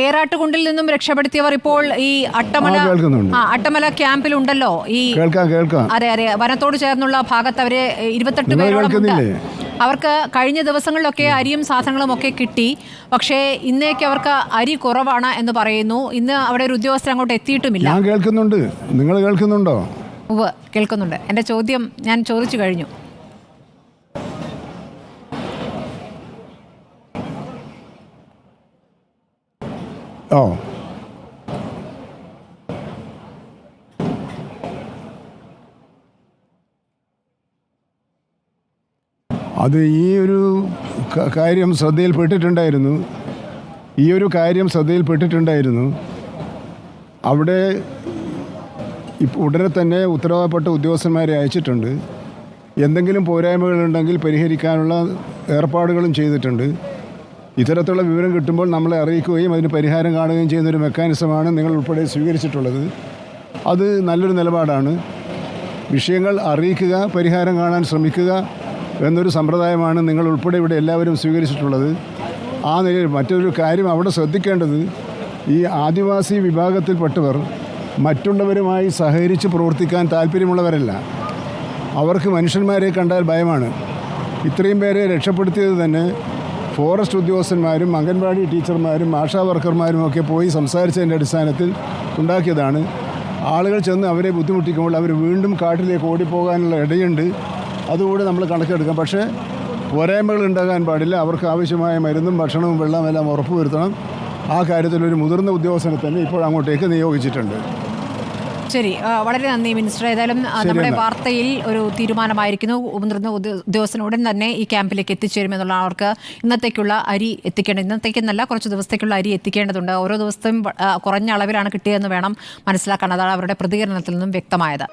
ഏറാട്ടുകുണ്ടിൽ നിന്നും രക്ഷപ്പെടുത്തിയവർ ഇപ്പോൾ ഈ അട്ടമല ക്യാമ്പിലുണ്ടല്ലോ. ഈ അതെ അതെ, വനത്തോട് ചേർന്നുള്ള ഭാഗത്ത് അവര് 28 പേരോളം അവർക്ക് കഴിഞ്ഞ ദിവസങ്ങളിലൊക്കെ അരിയും സാധനങ്ങളും ഒക്കെ കിട്ടി. പക്ഷേ ഇന്നേക്ക് അവർക്ക് അരി കുറവാണ് എന്ന് പറയുന്നു. ഇന്ന് അവിടെ ഒരു ഉദ്യോഗസ്ഥർ അങ്ങോട്ട് എത്തിയിട്ടുമില്ല. ഞാൻ കേൾക്കുന്നുണ്ട്. നിങ്ങൾ കേൾക്കുന്നുണ്ടോ? ഉവ്വ്, കേൾക്കുന്നുണ്ട്. എൻ്റെ ചോദ്യം ഞാൻ ചോദിച്ചു കഴിഞ്ഞു. അത് ഈ ഒരു കാര്യം ശ്രദ്ധയിൽപ്പെട്ടിട്ടുണ്ടായിരുന്നു. അവിടെ ഉടനെ തന്നെ ഉത്തരവാദപ്പെട്ട ഉദ്യോഗസ്ഥന്മാരെ അയച്ചിട്ടുണ്ട്. എന്തെങ്കിലും പോരായ്മകളുണ്ടെങ്കിൽ പരിഹരിക്കാനുള്ള ഏർപ്പാടുകളും ചെയ്തിട്ടുണ്ട്. ഇത്തരത്തിലുള്ള വിവരം കിട്ടുമ്പോൾ നമ്മളെ അറിയിക്കുകയും അതിന് പരിഹാരം കാണുകയും ചെയ്യുന്നൊരു മെക്കാനിസമാണ് നിങ്ങൾ ഉൾപ്പെടെ സ്വീകരിച്ചിട്ടുള്ളത്. അത് നല്ലൊരു നിലപാടാണ്. വിഷയങ്ങൾ അറിയിക്കുക, പരിഹാരം കാണാൻ ശ്രമിക്കുക എന്നൊരു സമ്പ്രദായമാണ് നിങ്ങൾ ഉൾപ്പെടെ ഇവിടെ എല്ലാവരും സ്വീകരിച്ചിട്ടുള്ളത്. ആ നിലയിൽ മറ്റൊരു കാര്യം അവിടെ ശ്രദ്ധിക്കേണ്ടത്, ഈ ആദിവാസി വിഭാഗത്തിൽപ്പെട്ടവർ മറ്റുള്ളവരുമായി സഹകരിച്ച് പ്രവർത്തിക്കാൻ താല്പര്യമുള്ളവരല്ല. അവർക്ക് മനുഷ്യന്മാരെ കണ്ടാൽ ഭയമാണ്. ഇത്രയും പേരെ രക്ഷപ്പെടുത്തിയത് തന്നെ ഫോറസ്റ്റ് ഉദ്യോഗസ്ഥന്മാരും അംഗൻവാടി ടീച്ചർമാരും ആശാ വർക്കർമാരും ഒക്കെ പോയി സംസാരിച്ചതിൻ്റെ അടിസ്ഥാനത്തിൽ ഉണ്ടാക്കിയതാണ്. ആളുകൾ ചെന്ന് അവരെ ബുദ്ധിമുട്ടിക്കുമ്പോൾ അവർ വീണ്ടും കാട്ടിലേക്ക് ഓടിപ്പോകാനുള്ള ഇടയുണ്ട്. അതുകൂടി നമ്മൾ കണക്കെടുക്കാം. പക്ഷേ പോരായ്മകൾ ഉണ്ടാകാൻ പാടില്ല. അവർക്ക് ആവശ്യമായ മരുന്നും ഭക്ഷണവും വെള്ളമെല്ലാം ഉറപ്പുവരുത്തണം. ആ കാര്യത്തിൽ ഒരു മുതിർന്ന ഉദ്യോഗസ്ഥനെ തന്നെ ഇപ്പോൾ അങ്ങോട്ടേക്ക് നിയോഗിച്ചിട്ടുണ്ട്. ശരി, വളരെ നന്ദി മിനിസ്റ്റർ. ഏതായാലും നമ്മുടെ വാർത്തയിൽ ഒരു തീരുമാനമായിരിക്കുന്നു. മുതിർന്ന ഉദ്യോഗസ്ഥൻ ഉടൻ തന്നെ ഈ ക്യാമ്പിലേക്ക് എത്തിച്ചേരുമെന്നുള്ള അവർക്ക് ഇന്നത്തേക്കുള്ള അരി ഇന്നത്തേക്കെന്നല്ല, കുറച്ച് ദിവസത്തേക്കുള്ള അരി എത്തിക്കേണ്ടതുണ്ട്. ഓരോ ദിവസത്തെയും കുറഞ്ഞ അളവിലാണ് കിട്ടിയതെന്ന് വേണം മനസ്സിലാക്കാൻ. അതാണ് അവരുടെ പ്രതികരണത്തിൽ നിന്നും വ്യക്തമായത്.